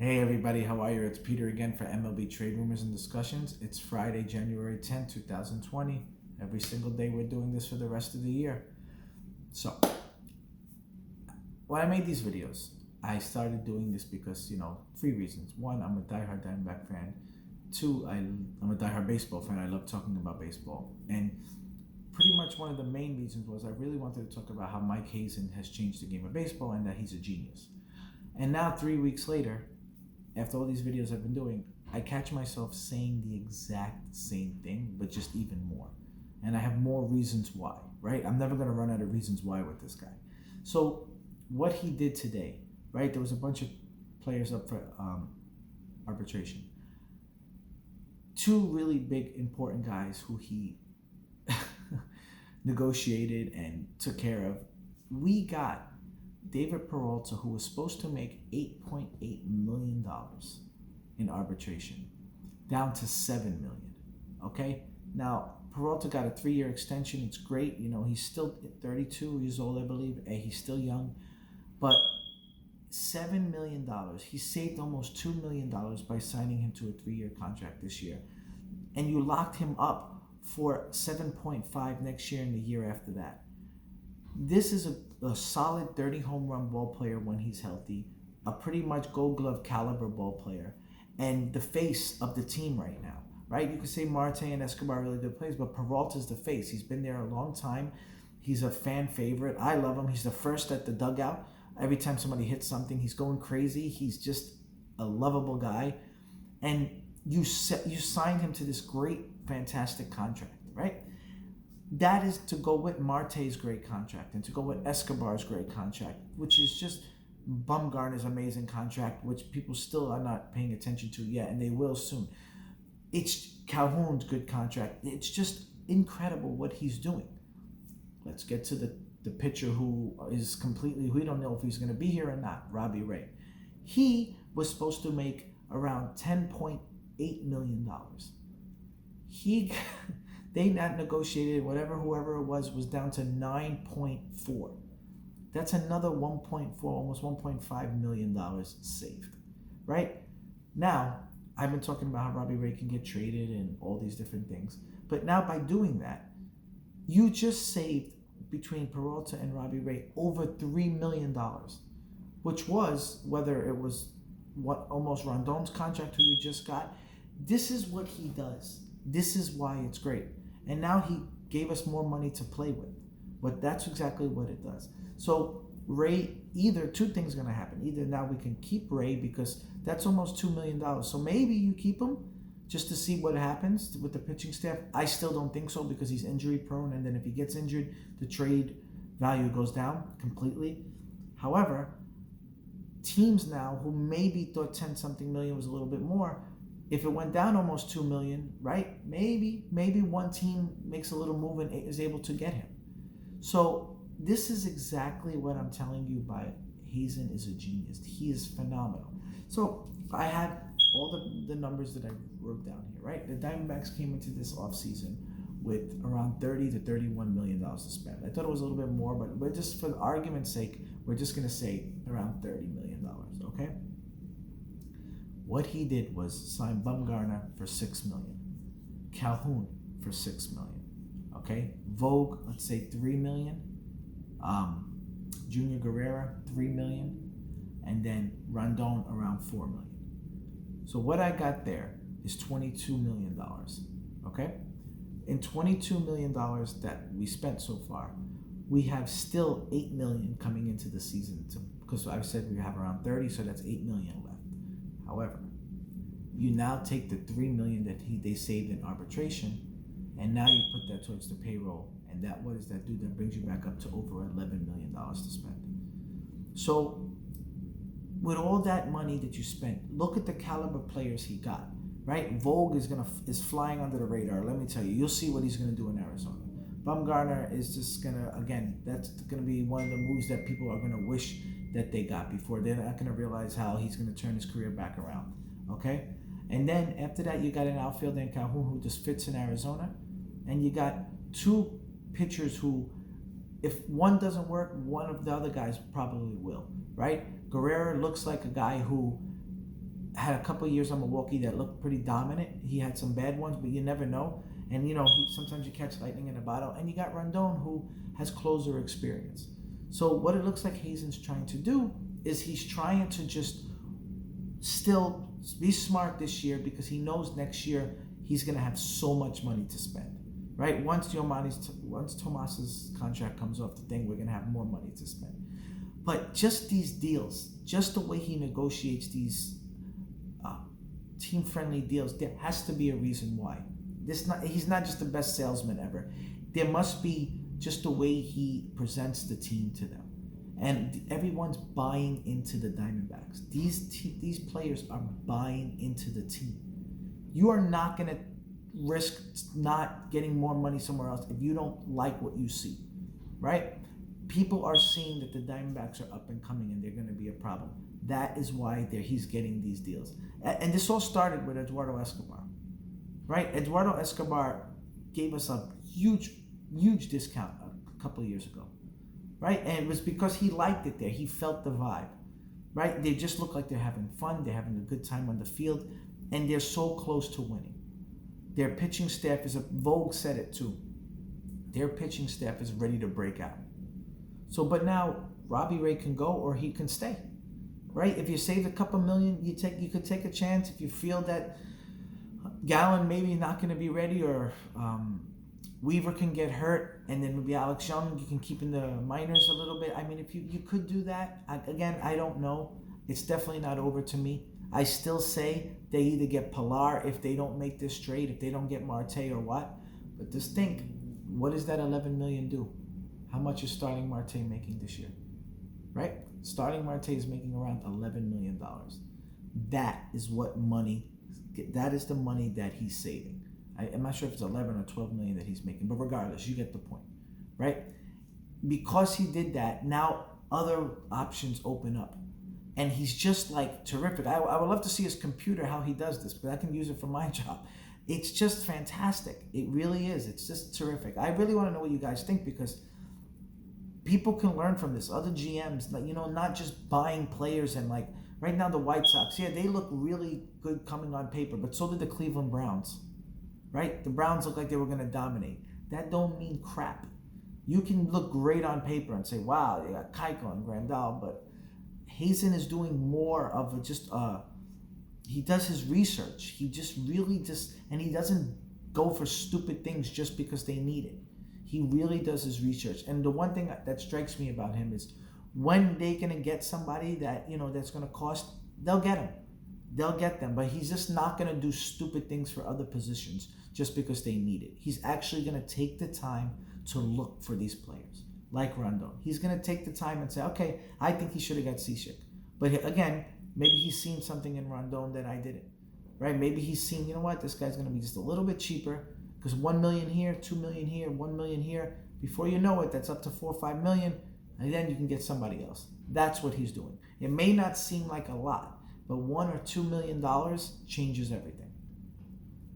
Hey everybody, how are you? It's Peter again for MLB Trade Rumors and Discussions. It's Friday, January 10th, 2020. Every single day we're doing this for the rest of the year. So, when I made these videos, I started doing this because, three reasons. One, I'm a diehard Diamondback fan. Two, I'm a diehard baseball fan. I love talking about baseball. And pretty much one of the main reasons was I really wanted to talk about how Mike Hazen has changed the game of baseball and that he's a genius. And now, 3 weeks later, after all these videos I've been doing, I catch myself saying the exact same thing, but just even more. And I have more reasons why, right? I'm never going to run out of reasons why with this guy. So what he did today, right? There was a bunch of players up for arbitration. Two really big, important guys who he negotiated and took care of. We got David Peralta, who was supposed to make $8.8 million in arbitration, down to $7 million. Okay? Now, Peralta got a 3-year extension. It's great. He's still 32 years old, I believe. He's still young. But $7 million. He saved almost $2 million by signing him to a 3-year contract this year. And you locked him up for 7.5 next year and the year after that. This is a solid 30 home run ball player when he's healthy, a pretty much gold glove caliber ball player, and the face of the team right now, right? You could say Marte and Escobar are really good players, but Peralta's the face. He's been there a long time. He's a fan favorite. I love him. He's the first at the dugout. Every time somebody hits something, he's going crazy. He's just a lovable guy. And you signed him to this great, fantastic contract, right? That is to go with Marte's great contract and to go with Escobar's great contract, which is just Bumgarner's amazing contract, which people still are not paying attention to yet, and they will soon. It's Calhoun's good contract. It's just incredible what he's doing. Let's get to the pitcher who is completely, we don't know if he's going to be here or not, Robbie Ray. He was supposed to make around $10.8 million. They not negotiated, whoever it was down to 9.4. That's another 1.4, almost $1.5 million saved, right? Now, I've been talking about how Robbie Ray can get traded and all these different things. But now by doing that, you just saved between Peralta and Robbie Ray over $3 million, which was, whether it was almost Rondon's contract who you just got, this is what he does. This is why it's great. And now he gave us more money to play with. But that's exactly what it does. So Ray, either two things are going to happen. Either now we can keep Ray because that's almost $2 million. So maybe you keep him just to see what happens with the pitching staff. I still don't think so because he's injury prone. And then if he gets injured, the trade value goes down completely. However, teams now who maybe thought 10-something million was a little bit more, if it went down almost $2 million, right? Maybe one team makes a little move and is able to get him. So this is exactly what I'm telling you by Hazen is a genius. He is phenomenal. So I had all the numbers that I wrote down here, right? The Diamondbacks came into this offseason with around $30 to $31 million to spend. I thought it was a little bit more, but we're just, for the argument's sake, we're just going to say around $30 million, okay? What he did was sign Bumgarner for $6 million, Calhoun for $6 million, okay? Vogue, let's say $3 million, Junior Guerrera $3 million, and then Rondon around $4 million. So what I got there is $22 million, okay? In $22 million that we spent so far, we have still $8 million coming into the season because I said we have around 30, so that's $8 million left. However, you now take the $3 million that they saved in arbitration, and now you put that towards the payroll, and what does that do? That brings you back up to over $11 million to spend. So, with all that money that you spent, look at the caliber players he got. Right, Vogue is flying under the radar. Let me tell you, you'll see what he's gonna do in Arizona. Bumgarner is just gonna, again, that's gonna be one of the moves that people are gonna wish that they got before. They're not gonna realize how he's gonna turn his career back around. Okay, and then after that, you got an outfielder in Calhoun who just fits in Arizona, and you got two pitchers who, if one doesn't work, one of the other guys probably will. Right, Guerrero looks like a guy who had a couple of years on Milwaukee that looked pretty dominant. He had some bad ones, but you never know. And sometimes you catch lightning in a bottle. And you got Rondon, who has closer experience. So what it looks like Hazen's trying to do is he's trying to just still be smart this year, because he knows next year he's going to have so much money to spend. Right? Once Tomas's contract comes off the thing, we're going to have more money to spend. But just these deals, just the way he negotiates these team-friendly deals, there has to be a reason why. He's not just the best salesman ever. There must be just the way he presents the team to them. And everyone's buying into the Diamondbacks. These players are buying into the team. You are not going to risk not getting more money somewhere else if you don't like what you see, right? People are seeing that the Diamondbacks are up and coming and they're going to be a problem. That is why he's getting these deals. And this all started with Eduardo Escobar, right? Eduardo Escobar gave us a huge discount a couple of years ago, right? And it was because he liked it there. He felt the vibe, right? They just look like they're having fun. They're having a good time on the field, and they're so close to winning. Their pitching staff Vogue said it too. Their pitching staff is ready to break out. So, but now Robbie Ray can go or he can stay, right? If you save a couple million, you could take a chance. If you feel that Gallen maybe not going to be ready, or Weaver can get hurt, and then maybe Alex Young, you can keep in the minors a little bit. I mean, if you could do that. Again, I don't know. It's definitely not over to me. I still say they either get Pilar if they don't make this trade, if they don't get Marte or what. But just think, what does that $11 million do? How much is Starling Marte making this year? Right? Starling Marte is making around $11 million. That is the money that he's saving. I'm not sure if it's 11 or 12 million that he's making, but regardless, you get the point, right? Because he did that, now other options open up. And he's just like terrific. I would love to see his computer, how he does this, because I can use it for my job. It's just fantastic. It really is. It's just terrific. I really want to know what you guys think, because people can learn from this. Other GMs, not just buying players and like right now the White Sox, yeah, they look really good coming on paper, but so did the Cleveland Browns, right? The Browns look like they were going to dominate. That don't mean crap. You can look great on paper and say, wow, they got Keuchel and Grandal, but Hazen is doing more of he does his research. He just really and he doesn't go for stupid things just because they need it. He really does his research. And the one thing that strikes me about him is when they're going to get somebody that, that's going to cost, they'll get him. They'll get them. But he's just not going to do stupid things for other positions just because they need it. He's actually going to take the time to look for these players, like Rondon. He's going to take the time and say, okay, I think he should have got Cishek. But again, maybe he's seen something in Rondon that I didn't, right? Maybe he's seen, this guy's going to be just a little bit cheaper, because 1 million here, 2 million here, 1 million here. Before you know it, that's up to 4 or 5 million, and then you can get somebody else. That's what he's doing. It may not seem like a lot, but $1 or $2 million changes everything.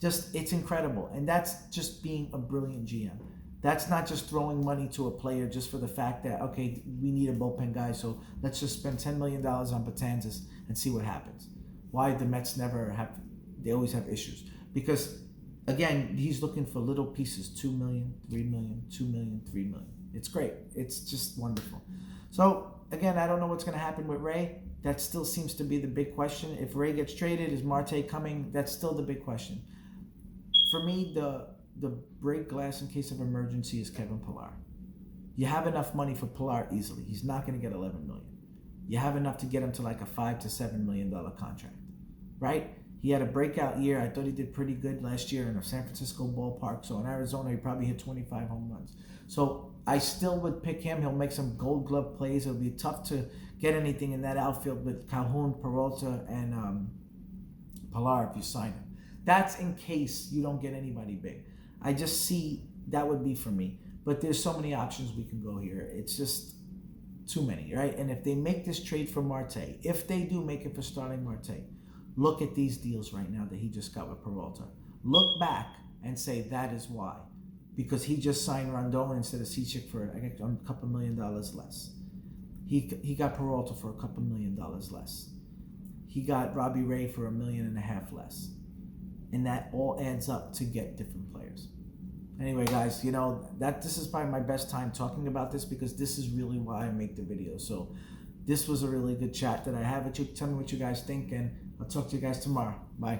It's incredible. And that's just being a brilliant GM. That's not just throwing money to a player just for the fact that, okay, we need a bullpen guy, so let's just spend $10 million on Betances and see what happens. Why the Mets they always have issues. Because, again, he's looking for little pieces, 2 million, 3 million, 2 million, 3 million. It's great. It's just wonderful. So, again, I don't know what's going to happen with Ray. That still seems to be the big question. If Ray gets traded, is Marte coming? That's still the big question. For me, the break glass in case of emergency is Kevin Pillar. You have enough money for Pillar easily. He's not going to get $11 million. You have enough to get him to like a $5 to $7 million contract, right? He had a breakout year. I thought he did pretty good last year in a San Francisco ballpark. So in Arizona, he probably hit 25 home runs. So I still would pick him. He'll make some Gold Glove plays. It'll be tough to get anything in that outfield with Calhoun, Peralta, and Pillar if you sign him. That's in case you don't get anybody big. I just see that would be for me. But there's so many options we can go here. It's just too many, right? And if they make this trade for Marte, if they do make it for Starling Marte, look at these deals right now that he just got with Peralta. Look back and say that is why. Because he just signed Rondon instead of Cishek for a couple $1 million less. He got Peralta for a couple $1 million less. he got Robbie Ray for $1.5 million less. And that all adds up to get different players. Anyway, guys, you know, this is probably my best time talking about this because this is really why I make the video. So this was a really good chat that I have with you. Tell me what you guys think, and I'll talk to you guys tomorrow. Bye.